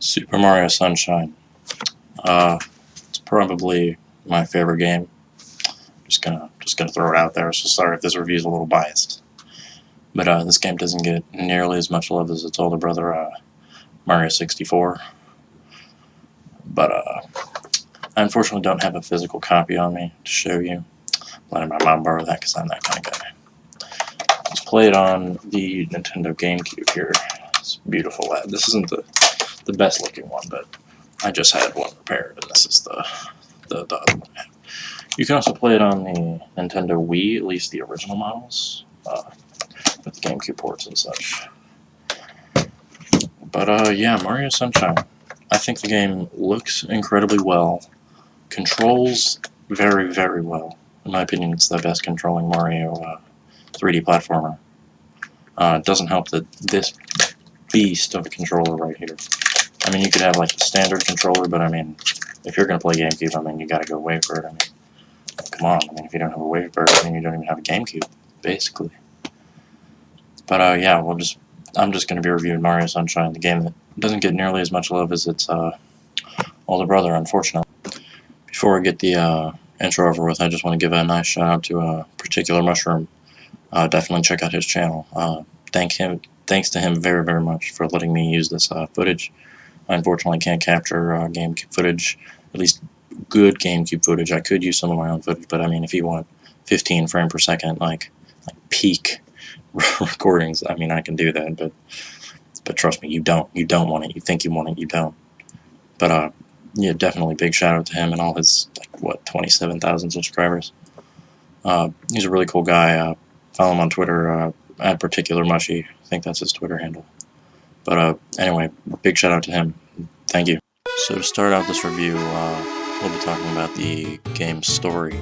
Super Mario Sunshine. It's probably my favorite game. Just gonna throw it out there. So sorry if this review is a little biased, but this game doesn't get nearly as much love as its older brother, Mario 64. But I unfortunately don't have a physical copy on me to show you. I'm letting my mom borrow that because I'm that kind of guy. Let's play it on the Nintendo GameCube here. It's a beautiful lad. This isn't the best looking one, but I just had one repaired, and this is the other one I have. You can also play it on the Nintendo Wii, at least the original models, with the GameCube ports and such. But yeah, Mario Sunshine. I think the game looks incredibly well, controls very, very well. In my opinion, it's the best controlling Mario 3D platformer. It doesn't help that this beast of a controller right here. I mean, you could have like a standard controller, but I mean, if you're gonna play GameCube, I mean, you gotta go Wavebird. I mean, come on. I mean, if you don't have a Wavebird, then you don't even have a GameCube, basically. But yeah, I'm just gonna be reviewing Mario Sunshine, the game that doesn't get nearly as much love as its older brother, unfortunately. Before we get the intro over with, I just want to give a nice shout out to Particular Mushroom. Definitely check out his channel. Thanks to him very, very much for letting me use this footage. I unfortunately can't capture GameCube footage, at least good GameCube footage. I could use some of my own footage, but I mean, if you want 15 frames per second, like peak recordings, I mean, I can do that, but trust me, you don't want it. You think you want it, you don't. But yeah, definitely big shout out to him and all his, like, what, 27,000 subscribers. He's a really cool guy. Follow him on Twitter, at Particular Mushy. I think that's his Twitter handle. But anyway, big shout out to him. Thank you. So to start out this review, we'll be talking about the game's story.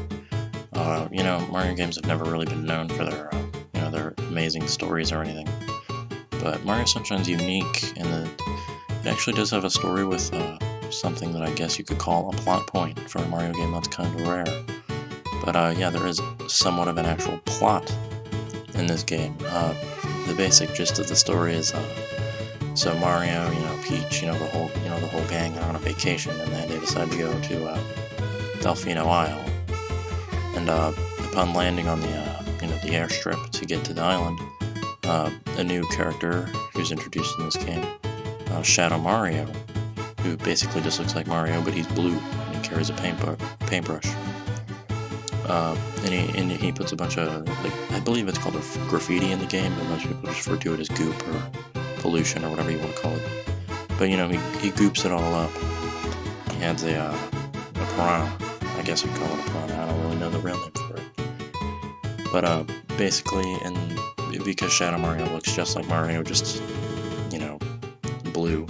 You know, Mario games have never really been known for their, their amazing stories or anything. But Mario Sunshine's unique in that it actually does have a story with something that I guess you could call a plot point for a Mario game that's kind of rare. But yeah, there is somewhat of an actual plot in this game. The basic gist of the story is so Mario, Peach, the whole gang are on a vacation, and then they decide to go to Delfino Isle. And upon landing on the the airstrip to get to the island, a new character who's introduced in this game, Shadow Mario, who basically just looks like Mario, but he's blue and he carries a paintbrush. And he puts a bunch of, like, I believe it's called a graffiti in the game, but most people refer to it as goop or pollution or whatever you want to call it. But he goops it all up. He adds a piranha. I guess you'd call it a piranha. I don't really know the real name for it. But basically, because Shadow Mario looks just like Mario, just blue,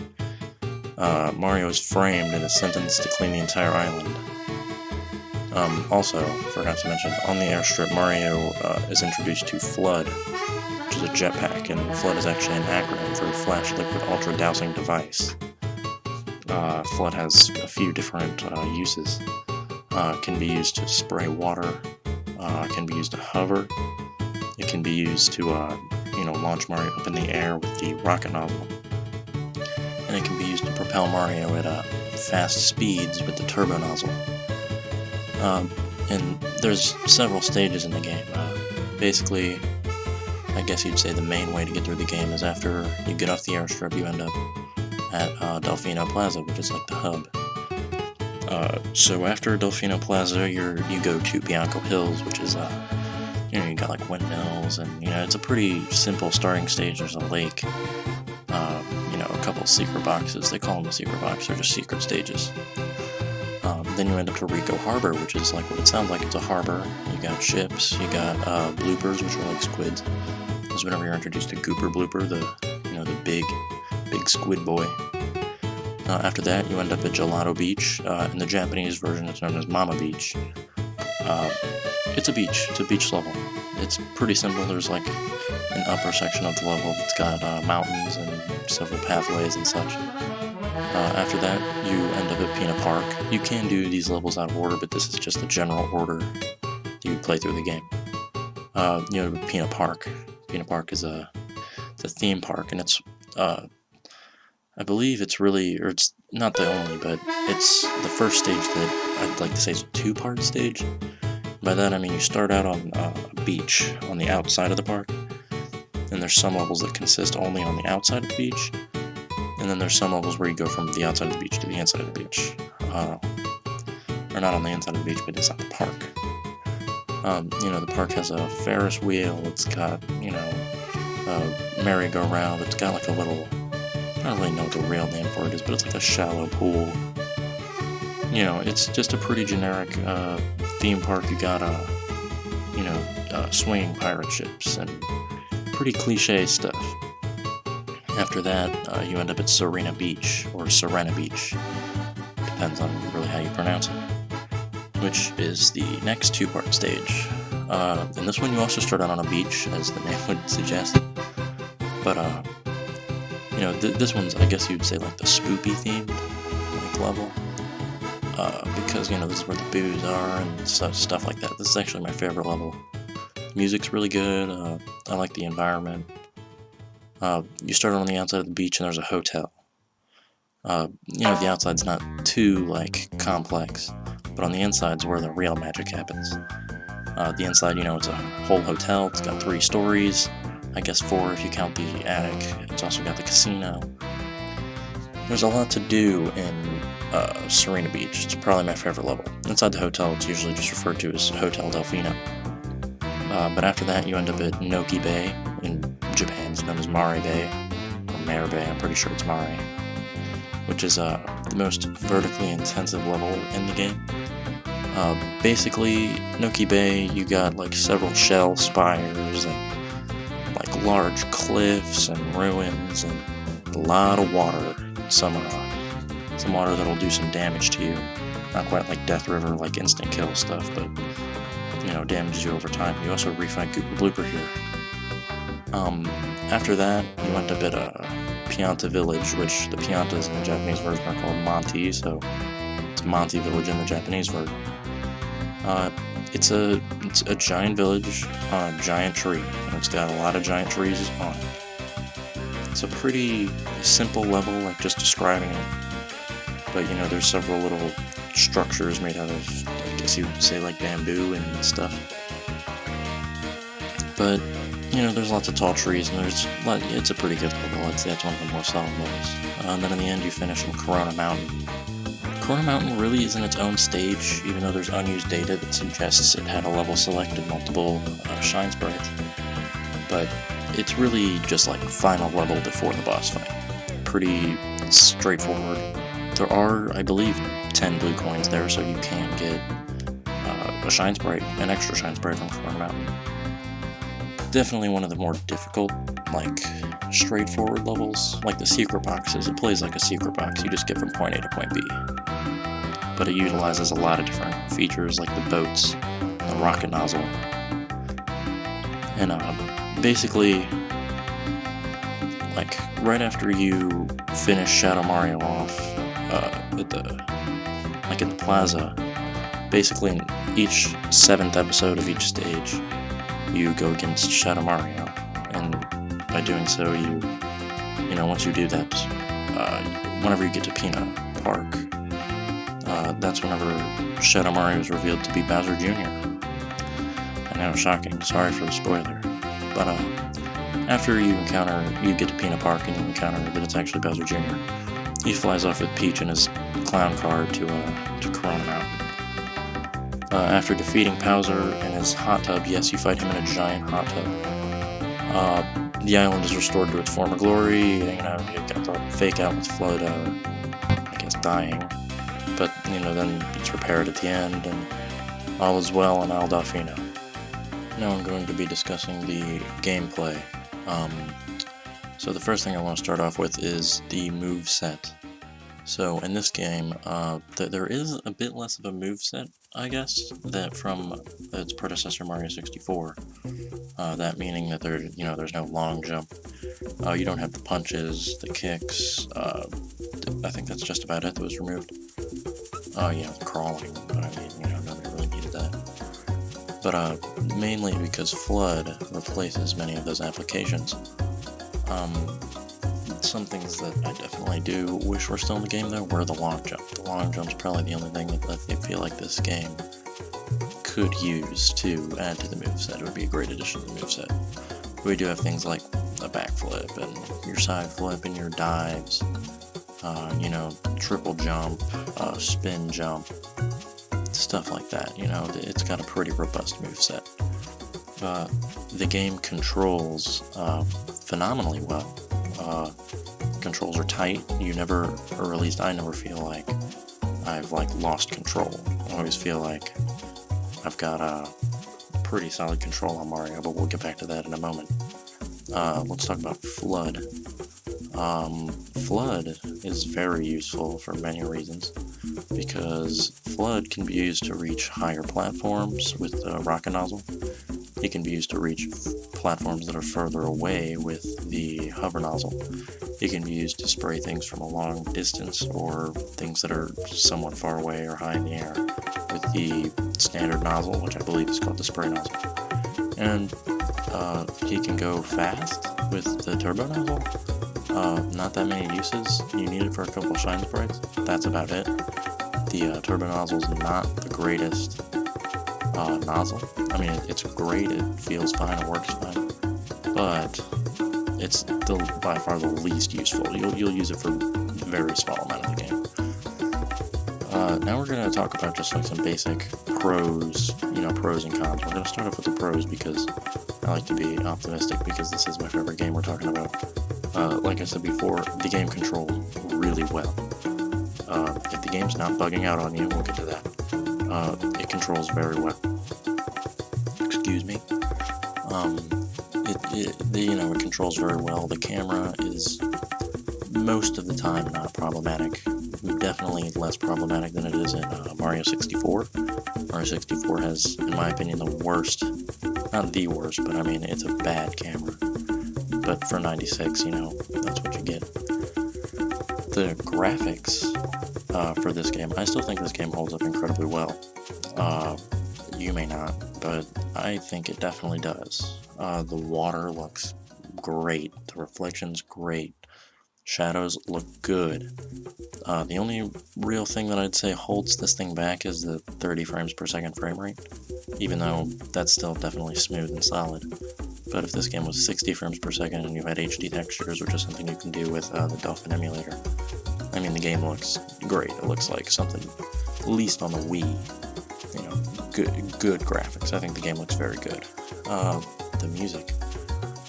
Mario is framed and is sentenced to clean the entire island. Also, forgot to mention, on the airstrip, Mario is introduced to Flood, which is a jetpack, and Flood is actually an acronym for Flash Liquid Ultra Dousing Device. Flood has a few different uses. Can be used to spray water, can be used to hover, it can be used to, launch Mario up in the air with the rocket nozzle, and it can be used to propel Mario at fast speeds with the turbo nozzle. And there's several stages in the game. Basically, I guess you'd say the main way to get through the game is after you get off the airstrip, you end up at Delfino Plaza, which is like the hub. So after Delfino Plaza, you go to Bianco Hills, which is, you got like windmills, and, it's a pretty simple starting stage. There's a lake, a couple of secret boxes. They call them the secret boxes, they're just secret stages. Then you end up to Rico Harbor, which is like what it sounds like. It's a harbor. You got ships, you got bloopers, which are like squids. This is whenever you're introduced to Gooper Blooper, the big squid boy. After that, you end up at Gelato Beach. In the Japanese version, it's known as Mama Beach. It's a beach. It's a beach level. It's pretty simple. There's like an upper section of the level that's got mountains and several pathways and such. After that, you end up at Pina Park. You can do these levels out of order, but this is just the general order that you play through the game. Pina Park. Pina Park is a theme park, and it's I believe it's really, or it's not the only, but it's the first stage that I'd like to say is a two-part stage. By that I mean you start out on a beach on the outside of the park, and there's some levels that consist only on the outside of the beach, and then there's some levels where you go from the outside of the beach to the inside of the beach. Or not on the inside of the beach, but inside the park. The park has a Ferris wheel, it's got, a merry-go-round, it's got like a little, I don't really know what the real name for it is, but it's like a shallow pool. It's just a pretty generic theme park. You got, swinging pirate ships and pretty cliche stuff. After that, you end up at Serena Beach, or Serena Beach. Depends on really how you pronounce it. Which is the next two-part stage. In this one you also start out on a beach, as the name would suggest. But, this one's, I guess you'd say, like the spoopy themed level. Because, this is where the booze are and stuff like that. This is actually my favorite level. The music's really good, I like the environment. You start on the outside of the beach and there's a hotel. The outside's not too, complex, but on the inside's where the real magic happens. The inside, it's a whole hotel, it's got 3 stories, I guess 4 if you count the attic, it's also got the casino. There's a lot to do in Serena Beach. It's probably my favorite level. Inside the hotel, it's usually just referred to as Hotel Delfino. But after that, you end up at Noki Bay. In Japan, it's known as Mare Bay, or Mare Bay, I'm pretty sure it's Mare, which is the most vertically intensive level in the game. Basically, Noki Bay, you got several shell spires and large cliffs and ruins and a lot of water. Some water that'll do some damage to you. Not quite like Death River, instant kill stuff, but damages you over time. You also refind Gooper Blooper here. After that, you end up at Pianta Village, which the Piantas in the Japanese version are called Monty, so it's Monty Village in the Japanese version. It's a giant village on a giant tree, and it's got a lot of giant trees on it. It's a pretty simple level, just describing it, but there's several little structures made out of, I guess you would say, bamboo and stuff. But there's lots of tall trees, and it's a pretty good level. I'd say it's one of the more solid levels. And then in the end, you finish on Corona Mountain. Corona Mountain really isn't its own stage, even though there's unused data that suggests it had a level selected multiple shine sprites. But it's really just final level before the boss fight. Pretty straightforward. There are, I believe, 10 blue coins there, so you can get a shine sprite, an extra shine sprite from Corona Mountain. Definitely one of the more difficult, straightforward levels. The secret boxes, it plays like a secret box, you just get from point A to point B. But it utilizes a lot of different features, like the boats, the rocket nozzle. And basically, right after you finish Shadow Mario off at the plaza, basically in each 7th episode of each stage, you go against Shadow Mario, and by doing so, once you do that, whenever you get to Peanut Park, that's whenever Shadow Mario is revealed to be Bowser Jr. I know, shocking, sorry for the spoiler, but after you get to Peanut Park and you encounter that it's actually Bowser Jr., he flies off with Peach in his clown car to Corona Mountain. After defeating Bowser in his hot tub, yes, you fight him in a giant hot tub. The island is restored to its former glory. You got the fake out with Flood, I guess, dying. But, then it's repaired at the end, and all is well in Aldolfino. Now I'm going to be discussing the gameplay. So the first thing I want to start off with is the move set. So in this game, there is a bit less of a moveset, I guess, that from its predecessor Mario 64. That meaning that there's no long jump. You don't have the punches, the kicks. I think that's just about it that was removed. Crawling, but nobody really needed that. But mainly because Flood replaces many of those applications. Some things that I definitely do wish were still in the game, though, were the long jump. The long jump's probably the only thing that I feel like this game could use to add to the moveset. It would be a great addition to the moveset. We do have things like a backflip and your side flip and your dives, you know, triple jump, spin jump, stuff like that. You know, it's got a pretty robust moveset. The game controls phenomenally well. Controls are tight. You never, or at least I never feel like I've lost control. I always feel like I've got a pretty solid control on Mario, but we'll get back to that in a moment. Let's talk about Flood. Flood is very useful for many reasons, because Flood can be used to reach higher platforms with the rocket nozzle. It can be used to reach platforms that are further away with the hover nozzle. It can be used to spray things from a long distance or things that are somewhat far away or high in the air with the standard nozzle, which I believe is called the spray nozzle. And he can go fast with the turbo nozzle. Not that many uses. You need it for a couple of shine sprays. That's about it. The turbo nozzle is not the greatest nozzle. I mean, it's great, it feels fine, it works fine, but it's by far the least useful. You'll use it for a very small amount of the game. Now we're going to talk about just like some basic pros, you know, pros and cons. We're going to start off with the pros because I like to be optimistic, because this is my favorite game we're talking about. Like I said before, the game controls really well. If the game's not bugging out on you, we'll get to that. It controls very well. Excuse me. It controls very well. The camera is most of the time not problematic. Definitely less problematic than it is in Mario 64. Mario 64 has, in my opinion, the worst, not the worst, but I mean, it's a bad camera. But for 96, you know, that's what you get. The graphics for this game, I still think this game holds up incredibly well. You may not, but I think it definitely does. The water looks great. The reflection's great. Shadows look good. The only real thing that I'd say holds this thing back is the 30 frames per second frame rate, even though that's still definitely smooth and solid. But if this game was 60 frames per second and you had HD textures, which is something you can do with the Dolphin emulator, I mean, the game looks great. It looks like something, at least on the Wii, you know, good graphics. I think the game looks very good. The music.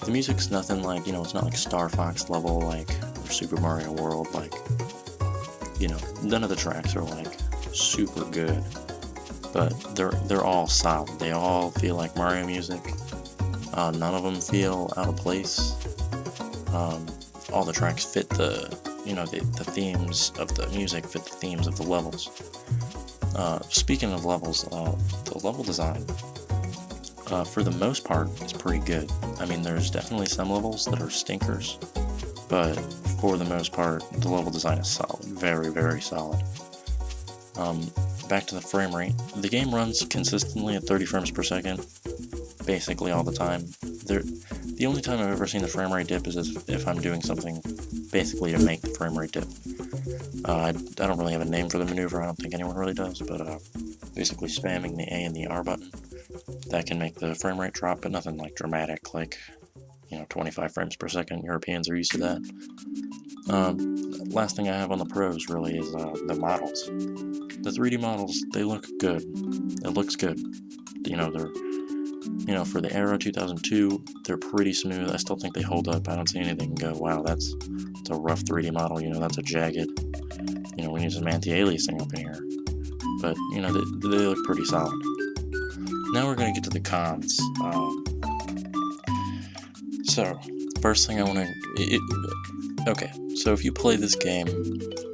The music's nothing like, you know, it's not like Star Fox level, like, or Super Mario World, like, you know, none of the tracks are, like, super good, but they're all solid. They all feel like Mario music. None of them feel out of place. All the tracks fit the, you know, the themes of the music fit the themes of the levels. Speaking of levels, the level design, for the most part, is pretty good. I mean, there's definitely some levels that are stinkers, but for the most part, the level design is solid. Very, very solid. Back to the frame rate. The game runs consistently at 30 frames per second, basically all the time. The only time I've ever seen the frame rate dip is if I'm doing something basically to make the frame rate dip. I don't really have a name for the maneuver, I don't think anyone really does, but basically spamming the A and the R button, that can make the frame rate drop, but nothing like dramatic, like, you know, 25 frames per second. Europeans are used to that. Last thing I have on the pros really is the models. The 3D models, they look good. It looks good. You know, they're, you know, for the era 2002, they're pretty smooth. I still think they hold up. I don't see anything and go, wow, that's a rough 3D model. You know, that's a jagged. You know, we need some anti-aliasing up in here. But, you know, they look pretty solid. Now we're going to get to the cons. So, first thing I want to... Okay, so if you play this game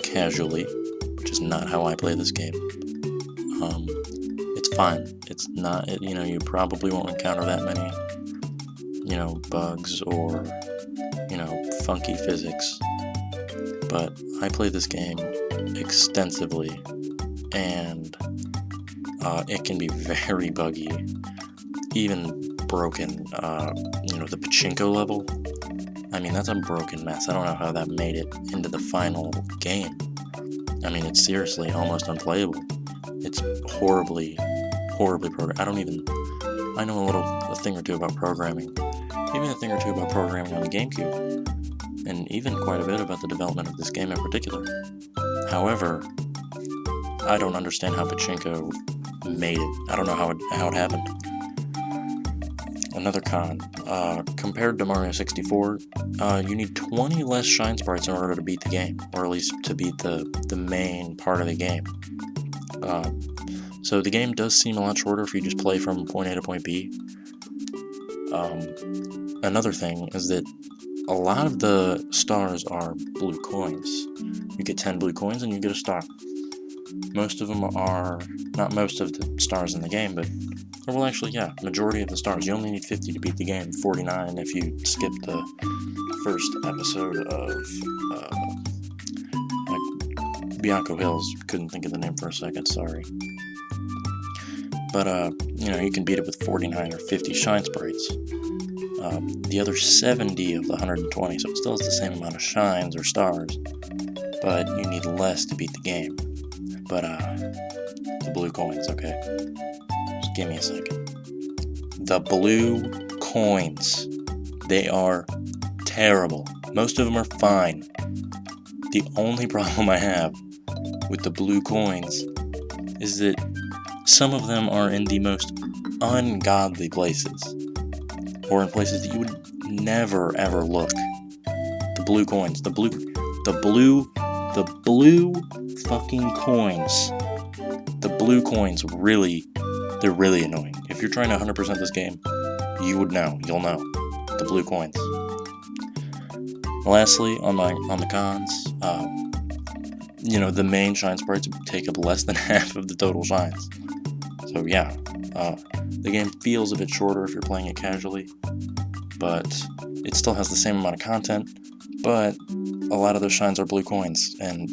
casually, which is not how I play this game, it's fine. It's not, you know, you probably won't encounter that many, you know, bugs or, you know, funky physics. But I play this game extensively, and it can be very buggy, even broken. You know, the pachinko level, I mean, that's a broken mess. I don't know how that made it into the final game. I mean, it's seriously almost unplayable. It's horribly programmed. I know a thing or two about programming. Even a thing or two about programming on the GameCube. And even quite a bit about the development of this game in particular. However, I don't understand how Pachinko made it. I don't know how it happened. Another con, compared to Mario 64, you need 20 less shine sprites in order to beat the game, or at least to beat the main part of the game. So the game does seem a lot shorter if you just play from point A to point B. Another thing is that a lot of the stars are blue coins. You get 10 blue coins and you get a star. Most of them are, not most of the stars in the game, but, well actually yeah, majority of the stars. You only need 50 to beat the game, 49 if you skip the first episode of Bianco Hills. Couldn't think of the name for a second, sorry. But, you can beat it with 49 or 50 shine sprites. The other 70 of the 120, so it still has the same amount of shines or stars, but you need less to beat the game. But, the blue coins, okay? Just give me a second. The blue coins. They are terrible. Most of them are fine. The only problem I have with the blue coins is that some of them are in the most ungodly places, or in places that you would never ever look. The blue coins, the blue fucking coins. The blue coins they're really annoying. If you're trying to 100% this game, you'll know, the blue coins. Lastly, on the cons, the main shine sprites take up less than half of the total shines. So yeah, the game feels a bit shorter if you're playing it casually, but it still has the same amount of content, but a lot of those shines are blue coins, and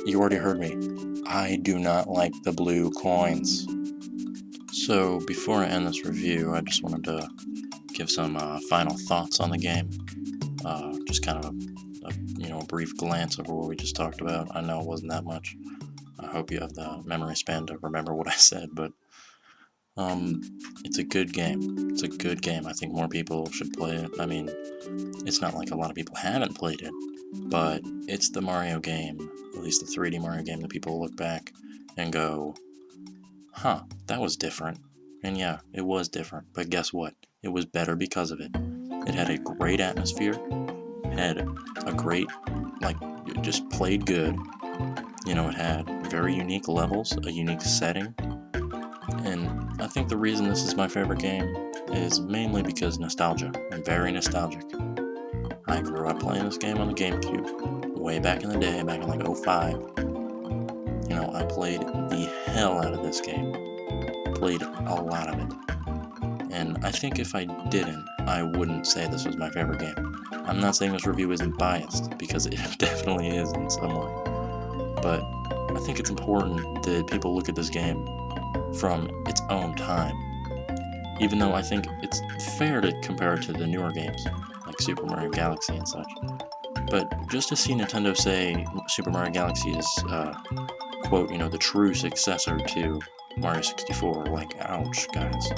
you already heard me. I do not like the blue coins. So before I end this review, I just wanted to give some final thoughts on the game. Just kind of a brief glance over what we just talked about. I know it wasn't that much. I hope you have the memory span to remember what I said, but it's a good game. It's a good game. I think more people should play it. I mean, it's not like a lot of people haven't played it, but it's the Mario game, at least the 3D Mario game, that people look back and go, huh, that was different. And yeah, it was different, but guess what? It was better because of it. It had a great atmosphere, had a great, it just played good. It had very unique levels, a unique setting, and I think the reason this is my favorite game is mainly because nostalgia. I'm very nostalgic. I grew up playing this game on the GameCube, way back in the day, back in 05. I played the hell out of this game. Played a lot of it. And I think if I didn't, I wouldn't say this was my favorite game. I'm not saying this review isn't biased, because it definitely is in some way. But I think it's important that people look at this game from its own time. Even though I think it's fair to compare it to the newer games, like Super Mario Galaxy and such. But just to see Nintendo say Super Mario Galaxy is, quote, the true successor to Mario 64, ouch, guys.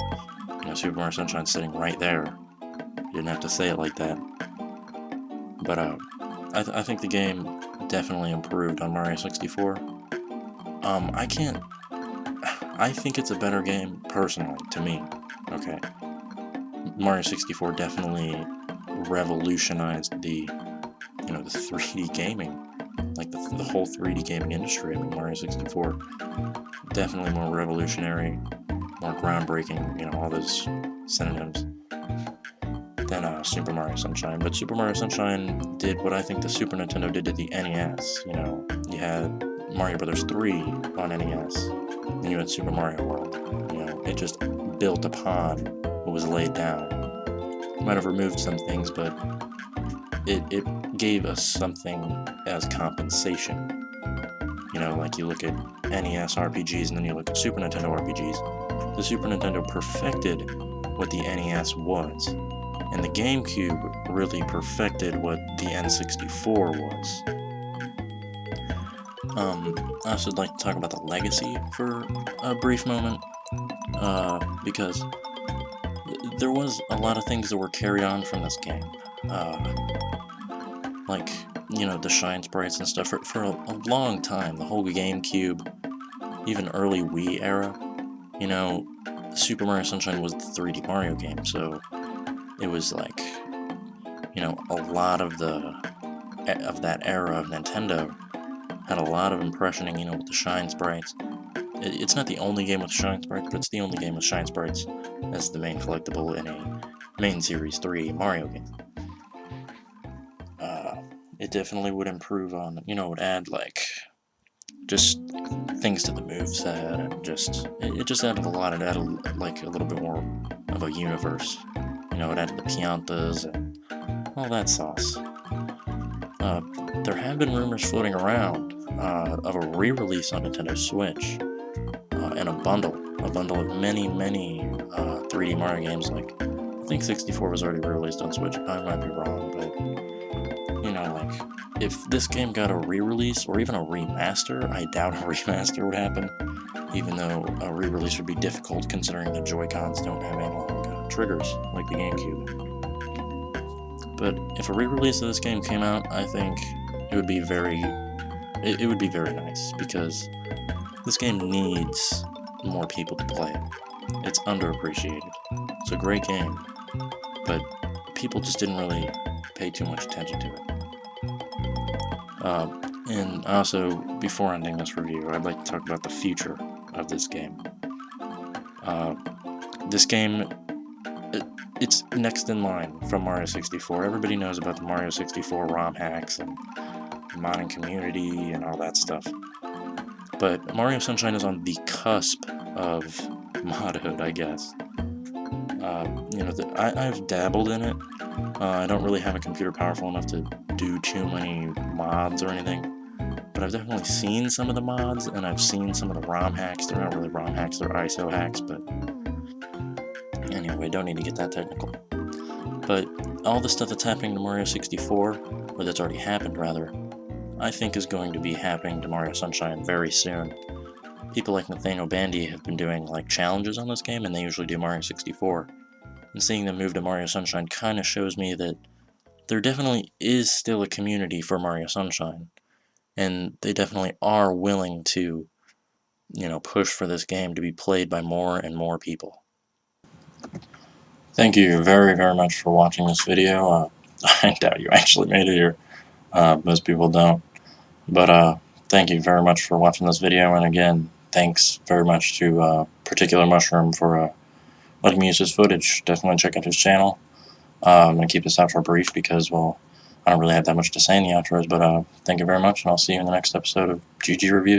Super Mario Sunshine's sitting right there. You didn't have to say it like that. But, I think the game definitely improved on Mario 64. I think it's a better game, personally, to me. Okay. Mario 64 definitely revolutionized the 3D gaming. The whole 3D gaming industry. I mean, Mario 64, definitely more revolutionary, more groundbreaking, all those synonyms, than Super Mario Sunshine. But Super Mario Sunshine did what I think the Super Nintendo did to the NES. You had Mario Bros. 3 on NES, and you had Super Mario World. It just built upon what was laid down. It might have removed some things, but it gave us something as compensation. You look at NES RPGs and then you look at Super Nintendo RPGs. The Super Nintendo perfected what the NES was. And the GameCube really perfected what the N64 was. I also would like to talk about the legacy for a brief moment, because there was a lot of things that were carried on from this game. Like, the shine sprites and stuff. For a long time, the whole GameCube, even early Wii era, Super Mario Sunshine was the 3D Mario game, so it was like, a lot of that era of Nintendo had a lot of impressioning, with the shine sprites. It's not the only game with shine sprites, but it's the only game with shine sprites as the main collectible in a main Series 3 Mario game. It definitely would improve on, would add, just things to the moveset, and it just added a lot. It added, like, a little bit more of a universe. It added the Piantas and all that sauce. There have been rumors floating around of a re-release on Nintendo Switch, and a bundle of many 3D Mario games. Like, I think 64 was already re-released on Switch. I might be wrong, but if this game got a re-release or even a remaster, I doubt a remaster would happen, even though a re-release would be difficult considering the Joy-Cons don't have analog triggers like the GameCube. But if a re-release of this game came out, I think it would be very nice, because this game needs more people to play it. It's underappreciated. It's a great game, but people just didn't really pay too much attention to it. And also, before ending this review, I'd like to talk about the future of this game. This game, it's next in line from Mario 64. Everybody knows about the Mario 64 ROM hacks and the modding community and all that stuff. But Mario Sunshine is on the cusp of modhood, I guess. I've dabbled in it. I don't really have a computer powerful enough to do too many mods or anything, but I've definitely seen some of the mods, and I've seen some of the ROM hacks. They're not really ROM hacks, they're ISO hacks, but anyway, don't need to get that technical. But all the stuff that's happening to Mario 64, or that's already happened rather, I think is going to be happening to Mario Sunshine very soon. People like Nathaniel Bandy have been doing challenges on this game, and they usually do Mario 64. And seeing them move to Mario Sunshine kind of shows me that there definitely is still a community for Mario Sunshine, and they definitely are willing to, push for this game to be played by more and more people. Thank you very, very much for watching this video. I doubt you actually made it here. Most people don't. But thank you very much for watching this video, and again, thanks very much to Particular Mushroom for letting me use his footage. Definitely check out his channel. I'm going to keep this outro brief because, well, I don't really have that much to say in the outros, but thank you very much, and I'll see you in the next episode of GG Reviews.